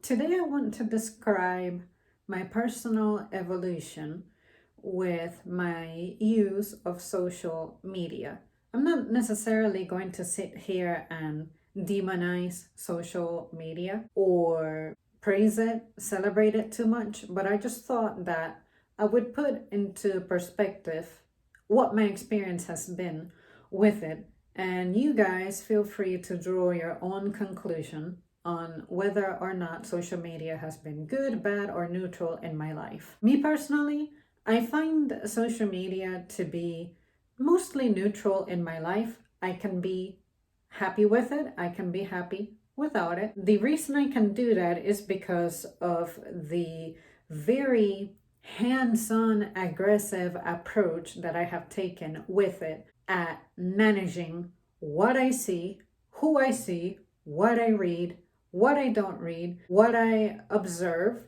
Today, I want to describe my personal evolution with my use of social media. I'm not necessarily going to sit here and demonize social media or praise it, celebrate it too much, but I just thought that I would put into perspective what my experience has been with it. And you guys feel free to draw your own conclusion on whether or not social media has been good, bad, or neutral in my life. Me personally, I find social media to be mostly neutral in my life. I can be happy with it, I can be happy without it. The reason I can do that is because of the very hands on aggressive approach that I have taken with it at managing what I see, who I see, what I read, what I don't read, what I observe,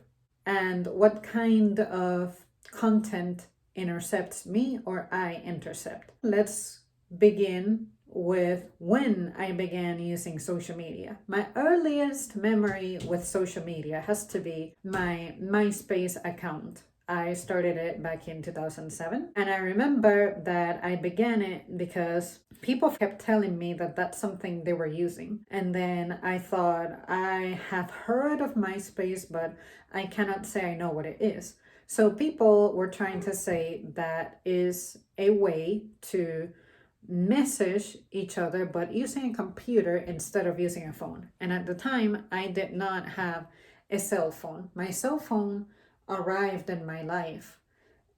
and what kind of content intercepts me or I intercept. Let's begin with when I began using social media. My earliest memory with social media has to be my MySpace account. I started it back in 2007, and I remember that I began it because people kept telling me that that's something they were using. And then I thought, I have heard of MySpace, but I cannot say I know what it is. So people were trying to say that is a way to message each other, but using a computer instead of using a phone. And at the time, I did not have a cell phone. My cell phone arrived in my life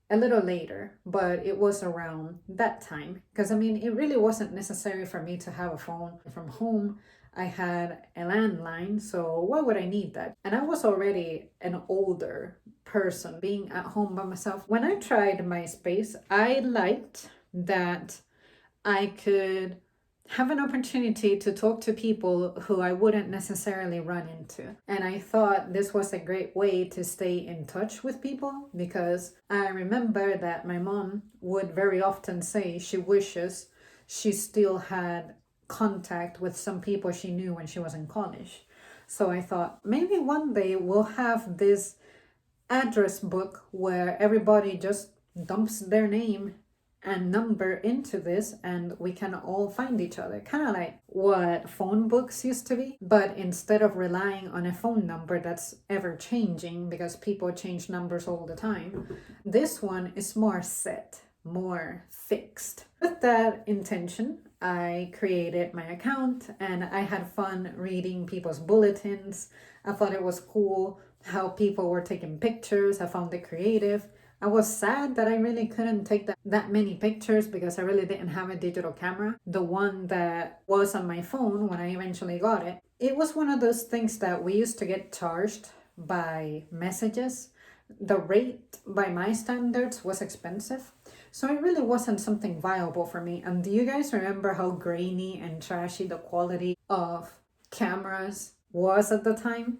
a little later, but it was around that time. Because I mean, it really wasn't necessary for me to have a phone from home. I had a landline, so why would I need that? And I was already an older person being at home by myself. When I tried MySpace, I liked that I could have an opportunity to talk to people who I wouldn't necessarily run into. And I thought this was a great way to stay in touch with people because I remember that my mom would very often say she wishes she still had contact with some people she knew when she was in college. So I thought maybe one day we'll have this address book where everybody just dumps their name and number into this and we can all find each other, kind of like what phone books used to be, but instead of relying on a phone number that's ever changing because people change numbers all the time, this one is more set, more fixed. With that intention, I created my account and I had fun reading people's bulletins. I thought it was cool how people were taking pictures. I found it creative. I was sad that I really couldn't take that many pictures because I really didn't have a digital camera. The one that was on my phone when I eventually got it, it was one of those things that we used to get charged by messages. The rate by my standards was expensive. So it really wasn't something viable for me. And do you guys remember how grainy and trashy the quality of cameras was at the time?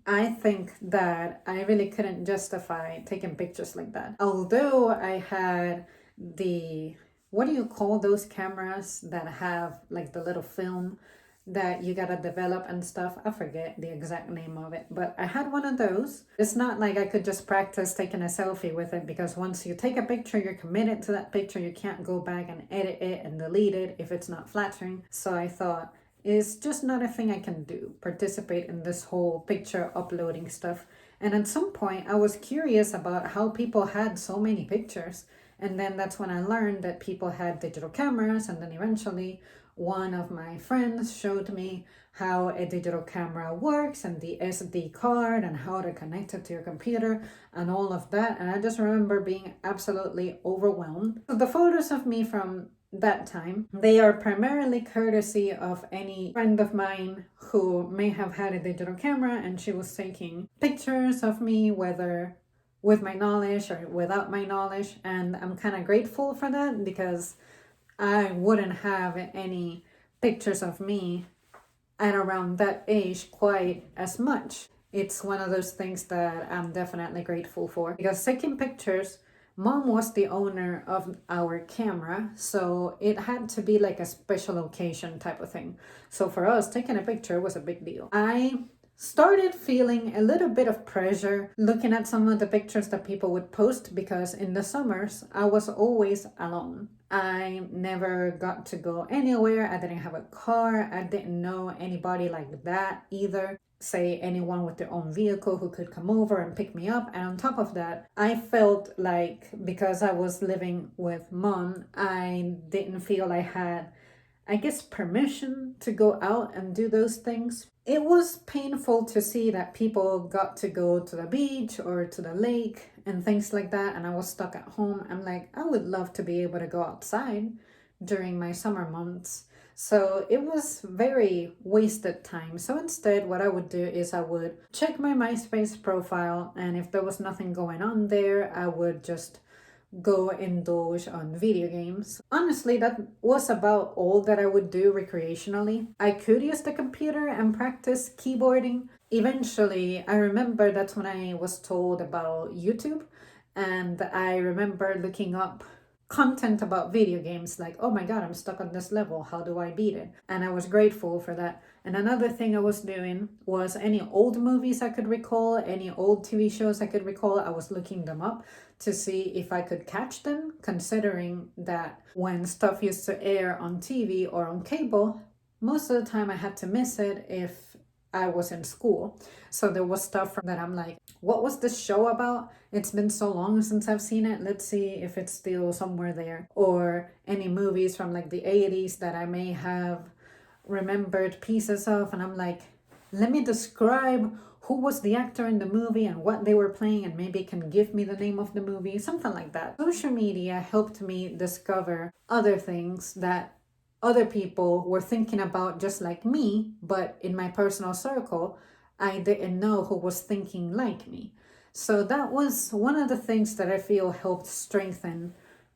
I think that I really couldn't justify taking pictures like that. Although I had the, what do you call those cameras that have like the little film that you gotta develop and stuff? I forget the exact name of it, but I had one of those. It's not like I could just practice taking a selfie with it because once you take a picture, you're committed to that picture. You can't go back and edit it and delete it if it's not flattering. So I thought, is just not a thing I can do, participate in this whole picture uploading stuff. And at some point, I was curious about how people had so many pictures. And then that's when I learned that people had digital cameras. And then eventually, one of my friends showed me how a digital camera works and the SD card and how to connect it to your computer and all of that. And I just remember being absolutely overwhelmed. So the photos of me from that time, they are primarily courtesy of any friend of mine who may have had a digital camera and she was taking pictures of me, whether with my knowledge or without my knowledge. And I'm kind of grateful for that because I wouldn't have any pictures of me at around that age quite as much. It's one of those things that I'm definitely grateful for because taking pictures, Mom was the owner of our camera, so it had to be like a special occasion type of thing. So for us, taking a picture was a big deal. I started feeling a little bit of pressure looking at some of the pictures that people would post, because in the summers I was always alone. I never got to go anywhere. I didn't have a car. I didn't know anybody like that either. Say anyone with their own vehicle who could come over and pick me up. And on top of that, I felt like because I was living with mom, I didn't feel I had, I guess, permission to go out and do those things. It was painful to see that people got to go to the beach or to the lake and things like that, and I was stuck at home. I'm like, I would love to be able to go outside during my summer months. So it was very wasted time. So instead, what I would do is I would check my MySpace profile, and if there was nothing going on there, I would just go indulge on video games. Honestly, that was about all that I would do recreationally. I could use the computer and practice keyboarding. Eventually, I remember that's when I was told about YouTube, and I remember looking up content about video games, like, oh my god, I'm stuck on this level, how do I beat it? And I was grateful for that. And another thing I was doing was any old movies I could recall, any old TV shows I could recall, I was looking them up to see if I could catch them, considering that when stuff used to air on TV or on cable, most of the time I had to miss it if I was in school. So there was stuff that I'm like, what was this show about? It's been so long since I've seen it. Let's see if it's still somewhere there. Or any movies from like the 80s that I may have remembered pieces of. And I'm like, let me describe who was the actor in the movie and what they were playing, and maybe can give me the name of the movie, something like that. Social media helped me discover other things that other people were thinking about just like me, but in my personal circle, I didn't know who was thinking like me. So that was one of the things that I feel helped strengthen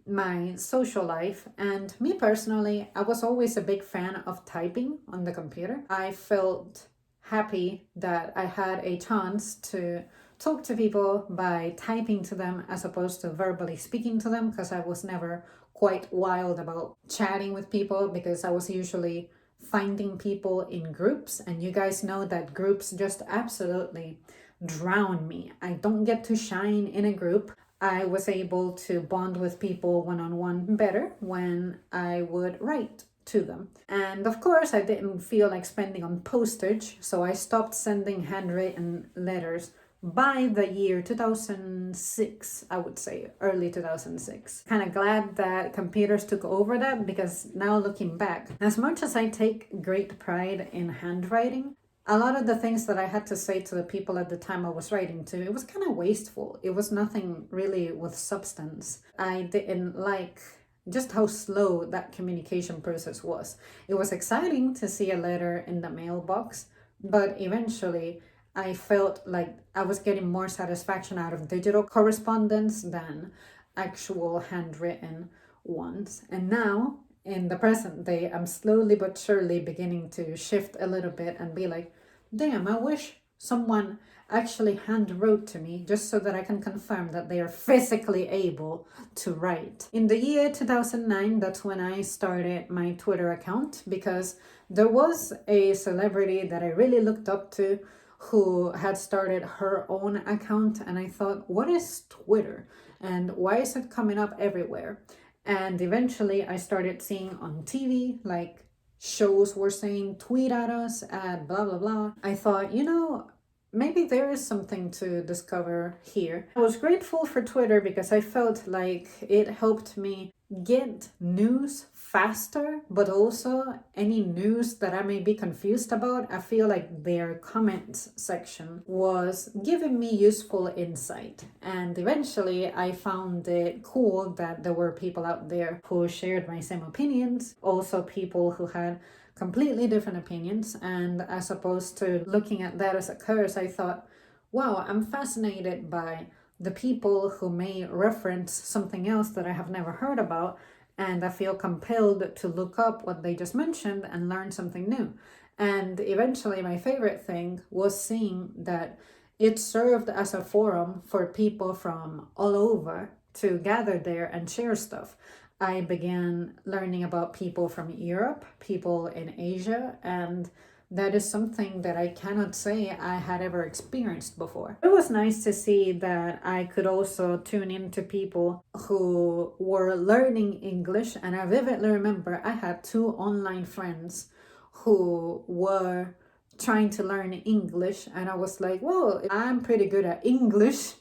my social life. And me personally, I was always a big fan of typing on the computer. I felt happy that I had a chance to talk to people by typing to them as opposed to verbally speaking to them, because I was never quite wild about chatting with people, because I was usually finding people in groups, and you guys know that groups just absolutely drown me. I don't get to shine in a group. I was able to bond with people one-on-one better when I would write to them. And of course, I didn't feel like spending on postage, so I stopped sending handwritten letters by the year 2006, I would say, early 2006. Kind of glad that computers took over that, because now looking back, as much as I take great pride in handwriting, a lot of the things that I had to say to the people at the time I was writing to, it was kind of wasteful. It was nothing really with substance. I didn't like just how slow that communication process was. It was exciting to see a letter in the mailbox, but eventually I felt like I was getting more satisfaction out of digital correspondence than actual handwritten ones. And now, in the present day, I'm slowly but surely beginning to shift a little bit and be like, damn, I wish someone actually hand wrote to me, just so that I can confirm that they are physically able to write. In the year 2009, that's when I started my Twitter account, because there was a celebrity that I really looked up to who had started her own account, and I thought, what is Twitter and why is it coming up everywhere? And eventually I started seeing on TV, like, shows were saying, tweet at us at blah blah blah. I thought, maybe there is something to discover here. I was grateful for Twitter because I felt like it helped me get news faster, but also any news that I may be confused about, I feel like their comments section was giving me useful insight. And eventually I found it cool that there were people out there who shared my same opinions, also people who had completely different opinions. And as opposed to looking at that as a curse, I thought, wow, I'm fascinated by the people who may reference something else that I have never heard about, and I feel compelled to look up what they just mentioned and learn something new. And eventually my favorite thing was seeing that it served as a forum for people from all over to gather there and share stuff. I began learning about people from Europe, people in Asia, and that is something that I cannot say I had ever experienced before. It was nice to see that I could also tune into people who were learning English, and I vividly remember I had two online friends who were trying to learn English, and I was like, well, I'm pretty good at English.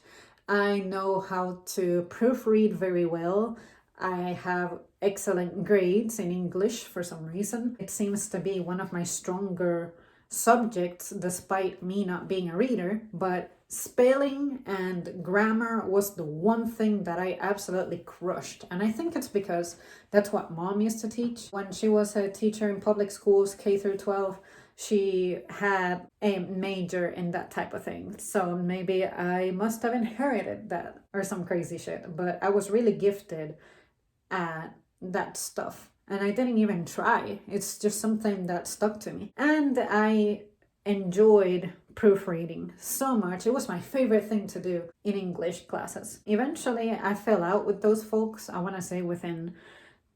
I know how to proofread very well. I have excellent grades in English for some reason. It seems to be one of my stronger subjects despite me not being a reader, but spelling and grammar was the one thing that I absolutely crushed. And I think it's because that's what mom used to teach. When she was a teacher in public schools, K through 12, she had a major in that type of thing. So maybe I must have inherited that or some crazy shit. But I was really gifted at that stuff. And I didn't even try. It's just something that stuck to me. And I enjoyed proofreading so much. It was my favorite thing to do in English classes. Eventually, I fell out with those folks. I want to say within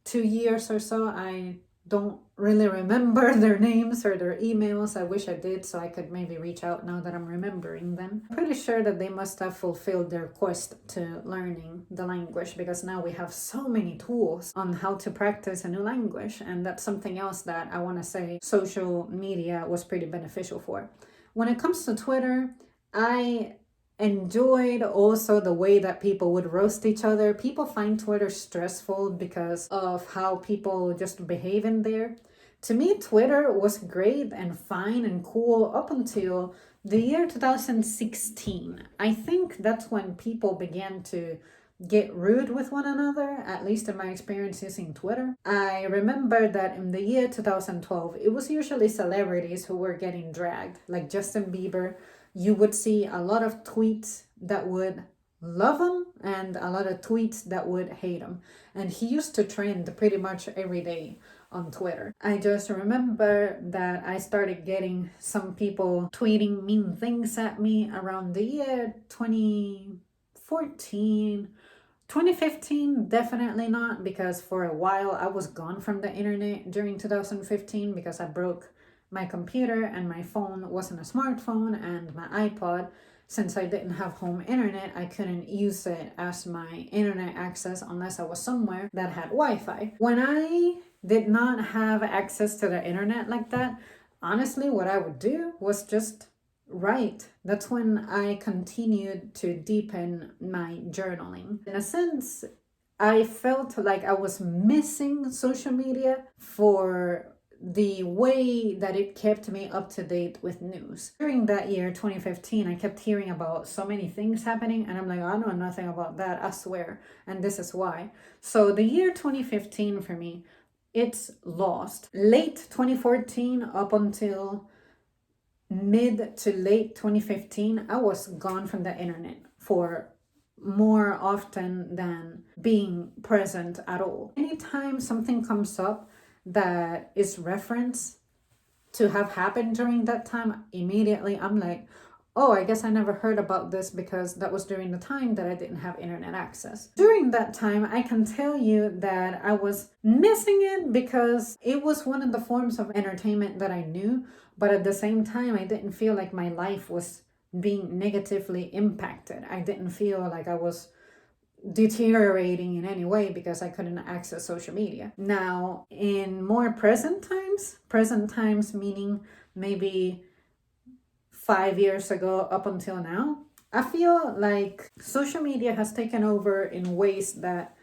2 years or so. I don't really remember their names or their emails. I wish I did so I could maybe reach out now that I'm remembering them. I'm pretty sure that they must have fulfilled their quest to learning the language, because now we have so many tools on how to practice a new language, and that's something else that I want to say social media was pretty beneficial for. When it comes to Twitter, I enjoyed also the way that people would roast each other. People find Twitter stressful because of how people just behave in there. To me, Twitter was great and fine and cool up until the year 2016. I think that's when people began to get rude with one another, at least in my experience using Twitter. I remember that in the year 2012, it was usually celebrities who were getting dragged, like Justin Bieber. You would see a lot of tweets that would love him and a lot of tweets that would hate him. And he used to trend pretty much every day on Twitter. I just remember that I started getting some people tweeting mean things at me around the year 2014. 2015, definitely not, because for a while I was gone from the internet during 2015 because I broke my computer and my phone wasn't a smartphone, and my iPod, since I didn't have home internet, I couldn't use it as my internet access unless I was somewhere that had Wi-Fi. When I did not have access to the internet like that, honestly, what I would do was just write. That's when I continued to deepen my journaling. In a sense, I felt like I was missing social media for the way that it kept me up to date with news. During that year, 2015, I kept hearing about so many things happening, and I'm like, I know nothing about that, I swear, and this is why. So the year 2015 for me, it's lost. Late 2014 up until mid to late 2015, I was gone from the internet for more often than being present at all. Anytime something comes up that is reference to have happened during that time, immediately I'm like, oh, I guess I never heard about this because that was during the time that I didn't have internet access. During that time, I can tell you that I was missing it because it was one of the forms of entertainment that I knew, but at the same time, I didn't feel like my life was being negatively impacted. I didn't feel like I was deteriorating in any way because I couldn't access social media. Now, in more present times meaning maybe 5 years ago up until now, I feel like social media has taken over in ways that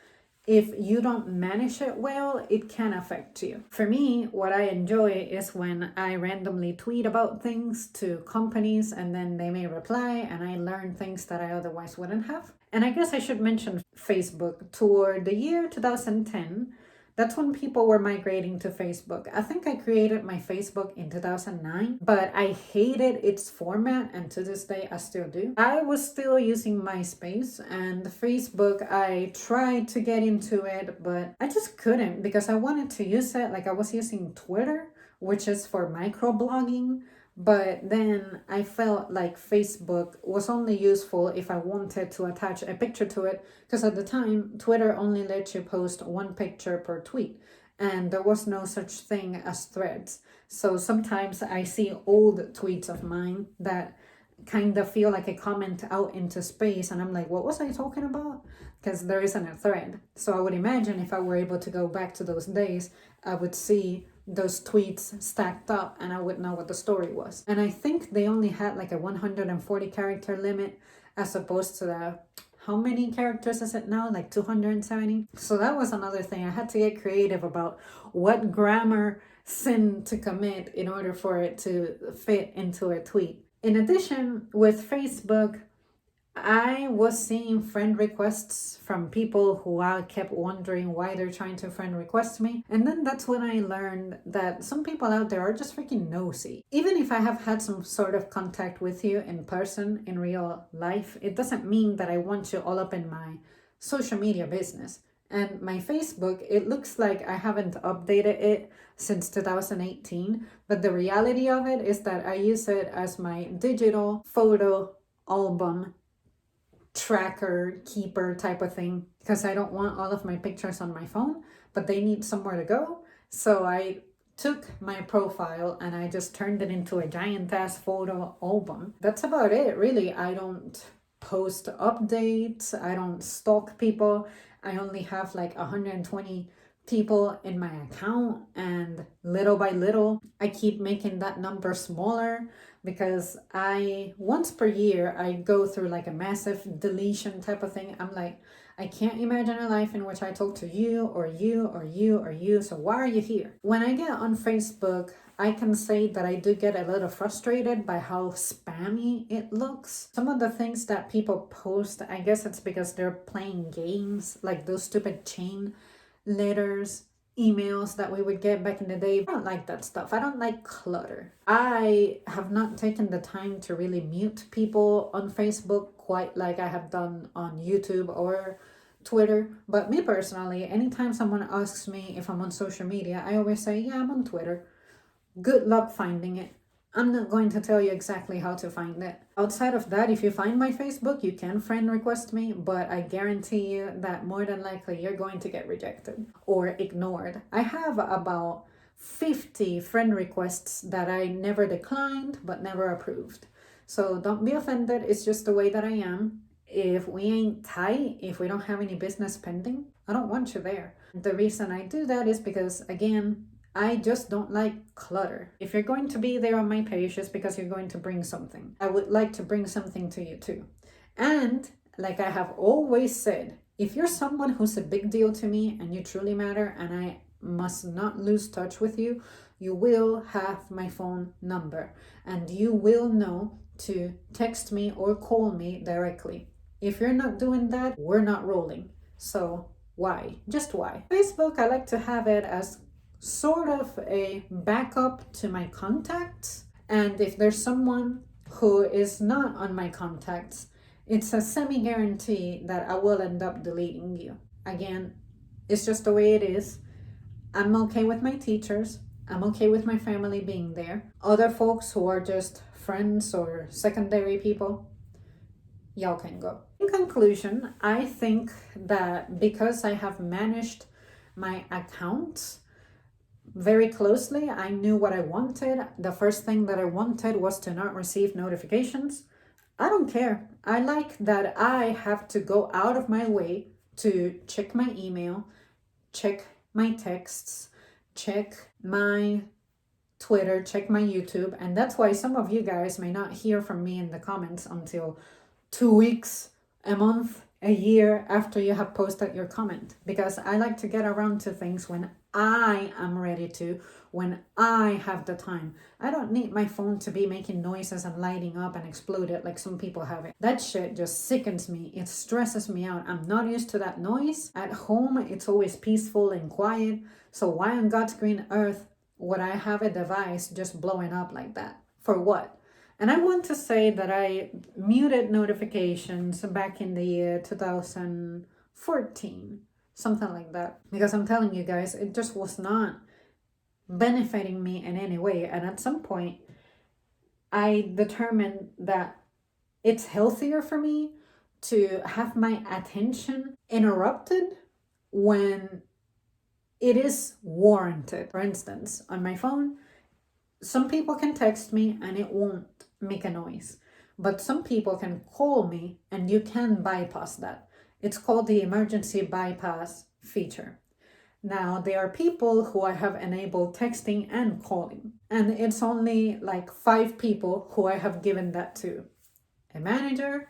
if you don't manage it well, it can affect you. For me, what I enjoy is when I randomly tweet about things to companies and then they may reply and I learn things that I otherwise wouldn't have. And I guess I should mention Facebook. Toward the year 2010, that's when people were migrating to Facebook. I think I created my Facebook in 2009, but I hated its format, and to this day I still do. I was still using MySpace, and Facebook, I tried to get into it, but I just couldn't because I wanted to use it like I was using Twitter, which is for microblogging. But then I felt like Facebook was only useful if I wanted to attach a picture to it, because at the time, Twitter only let you post one picture per tweet. and there was no such thing as threads. So sometimes I see old tweets of mine that kind of feel like a comment out into space, and I'm like, what was I talking about? Because there isn't a thread. So I would imagine if I were able to go back to those days, I would see those tweets stacked up and I would know what the story was. And I think they only had like a 140 character limit as opposed to the, how many characters is it now? Like 270. So that was another thing. I had to get creative about what grammar sin to commit in order for it to fit into a tweet. In addition, with Facebook, I was seeing friend requests from people who I kept wondering why they're trying to friend request me. And then that's when I learned that some people out there are just freaking nosy. Even if I have had some sort of contact with you in person, in real life, it doesn't mean that I want you all up in my social media business. And my Facebook, it looks like I haven't updated it since 2018, but the reality of it is that I use it as my digital photo album tracker keeper type of thing, because I don't want all of my pictures on my phone, but they need somewhere to go. So I took my profile and I just turned it into a giant ass photo album. That's about it, really. I don't post updates, I don't stalk people. I only have like 120 people in my account, and little by little I keep making that number smaller, because I once per year I go through like a massive deletion type of thing. I'm like, I can't imagine a life in which I talk to you or you or you or you, so why are you here? When I get on Facebook, I can say that I do get a little frustrated by how spammy it looks. Some of the things that people post, I guess it's because they're playing games, like those stupid chain letters, emails that we would get back in the day. I don't like that stuff. I don't like clutter. I have not taken the time to really mute people on Facebook quite like I have done on YouTube or Twitter. But me personally, anytime someone asks me if I'm on social media, I always say, yeah, I'm on Twitter. Good luck finding it. I'm not going to tell you exactly how to find it. Outside of that, if you find my Facebook, you can friend request me, but I guarantee you that more than likely you're going to get rejected or ignored. I have about 50 friend requests that I never declined but never approved. So don't be offended, it's just the way that I am. If we ain't tight, if we don't have any business pending, I don't want you there. The reason I do that is because, again, I just don't like clutter. If you're going to be there on my page, it's because you're going to bring something. I would like to bring something to you too. And like I have always said, if you're someone who's a big deal to me and you truly matter and I must not lose touch with you, you will have my phone number and you will know to text me or call me directly. If you're not doing that, we're not rolling. So why? Just why? Facebook, I like to have it as sort of a backup to my contacts. And if there's someone who is not on my contacts, it's a semi-guarantee that I will end up deleting you. Again, it's just the way it is. I'm okay with my teachers. I'm okay with my family being there. Other folks who are just friends or secondary people, y'all can go. In conclusion, I think that because I have managed my accounts very closely, I knew what I wanted. The first thing that I wanted was to not receive notifications. I don't care. I like that I have to go out of my way to check my email, check my texts, check my Twitter, check my YouTube. And that's why some of you guys may not hear from me in the comments until 2 weeks, a month, a year after you have posted your comment, because I like to get around to things when I am ready to, when I have the time. I don't need my phone to be making noises and lighting up and exploded like some people have it. That shit just sickens me. It stresses me out. I'm not used to that noise. At home, it's always peaceful and quiet. So why on God's green earth would I have a device just blowing up like that? For what? And I want to say that I muted notifications back in the year 2014, something like that. Because I'm telling you guys, it just was not benefiting me in any way. And at some point, I determined that it's healthier for me to have my attention interrupted when it is warranted. For instance, on my phone, some people can text me and it won't make a noise, but some people can call me and you can bypass that. It's called the emergency bypass feature. Now, there are people who I have enabled texting and calling, and it's only like 5 people who I have given that to: a manager,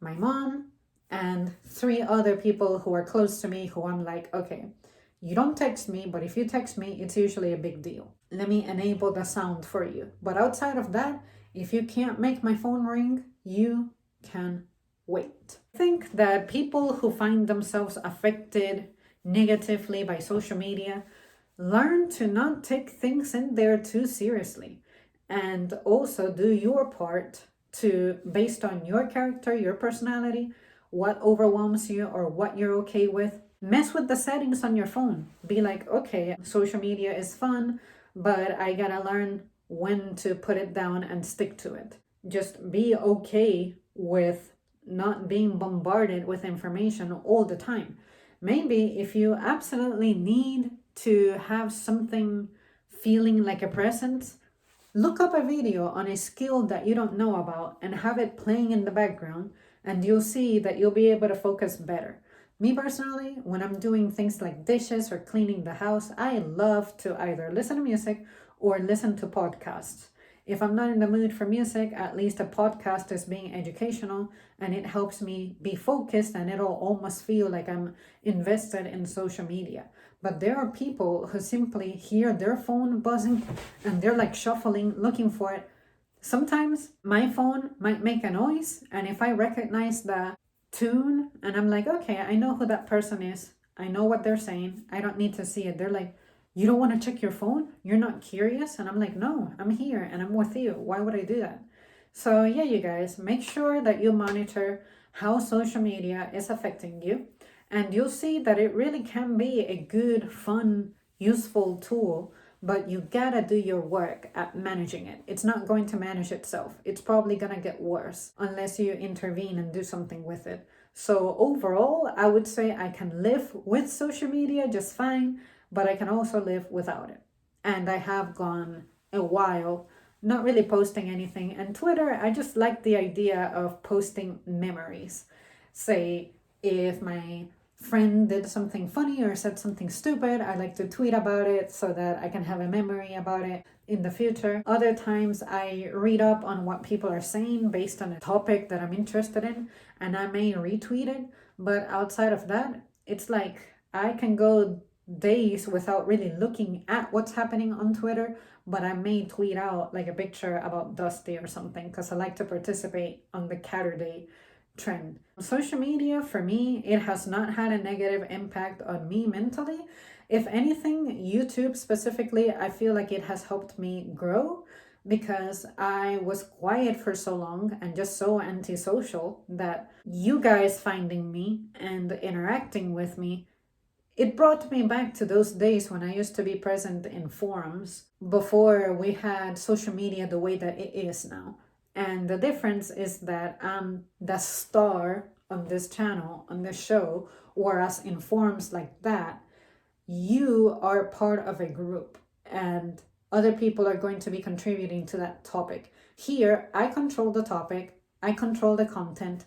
my mom, and 3 other people who are close to me who I'm like, okay, you don't text me, but if you text me, it's usually a big deal. Let me enable the sound for you. But outside of that, if you can't make my phone ring, you can wait. I think that people who find themselves affected negatively by social media learn to not take things in there too seriously, and also do your part to, based on your character, your personality, what overwhelms you or what you're okay with. Mess with the settings on your phone. Be like, okay, social media is fun, but I gotta learn when to put it down and stick to it. Just be okay with not being bombarded with information all the time. Maybe if you absolutely need to have something feeling like a presence, look up a video on a skill that you don't know about and have it playing in the background, and you'll see that you'll be able to focus better. Me personally, when I'm doing things like dishes or cleaning the house, I love to either listen to music or listen to podcasts. If I'm not in the mood for music, at least a podcast is being educational and it helps me be focused, and it'll almost feel like I'm invested in social media. But there are people who simply hear their phone buzzing and they're like shuffling, looking for it. Sometimes my phone might make a noise, and if I recognize the tune and I'm like, okay, I know who that person is, I know what they're saying, I don't need to see it. They're like, you don't want to check your phone? You're not curious? And I'm like, no, I'm here and I'm with you. Why would I do that? So yeah, you guys, make sure that you monitor how social media is affecting you, and you'll see that it really can be a good, fun, useful tool, but you gotta do your work at managing it. It's not going to manage itself. It's probably gonna get worse unless you intervene and do something with it. So overall, I would say I can live with social media just fine, but I can also live without it. And I have gone a while not really posting anything. And Twitter, I just like the idea of posting memories. Say, if my friend did something funny or said something stupid, I like to tweet about it so that I can have a memory about it in the future. Other times I read up on what people are saying based on a topic that I'm interested in, and I may retweet it. But outside of that, it's like I can go days without really looking at what's happening on Twitter, but I may tweet out like a picture about Dusty or something because I like to participate on the Catterday trend. Social media, for me, it has not had a negative impact on me mentally. If anything, YouTube specifically, I feel like it has helped me grow, because I was quiet for so long and just so antisocial that you guys finding me and interacting with me, it brought me back to those days when I used to be present in forums before we had social media the way that it is now. And the difference is that I'm the star on this channel, on this show, whereas in forums like that, you are part of a group and other people are going to be contributing to that topic. Here, I control the topic, I control the content.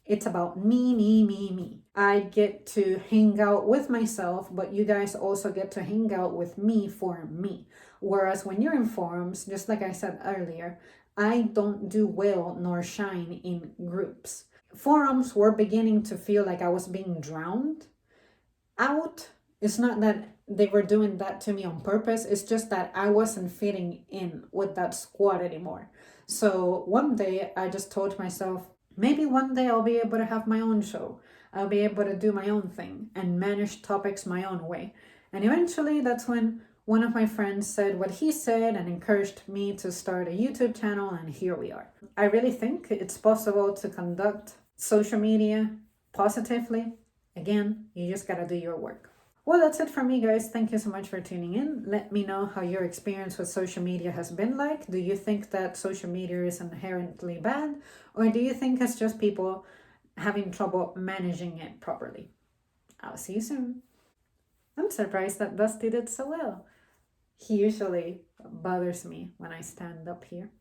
It's about me, me, me, me. I get to hang out with myself, but you guys also get to hang out with me for me. Whereas when you're in forums, just like I said earlier, I don't do well nor shine in groups. Forums were beginning to feel like I was being drowned out. It's not that they were doing that to me on purpose, it's just that I wasn't fitting in with that squad anymore. So one day I just told myself, maybe one day I'll be able to have my own show. I'll be able to do my own thing and manage topics my own way. And eventually that's when one of my friends said what he said and encouraged me to start a YouTube channel, and here we are. I really think it's possible to conduct social media positively. Again, you just gotta do your work. Well, that's it from me, guys. Thank you so much for tuning in. Let me know how your experience with social media has been like. Do you think that social media is inherently bad? Or do you think it's just people having trouble managing it properly? I'll see you soon. I'm surprised that Dusty did so well. He usually bothers me when I stand up here.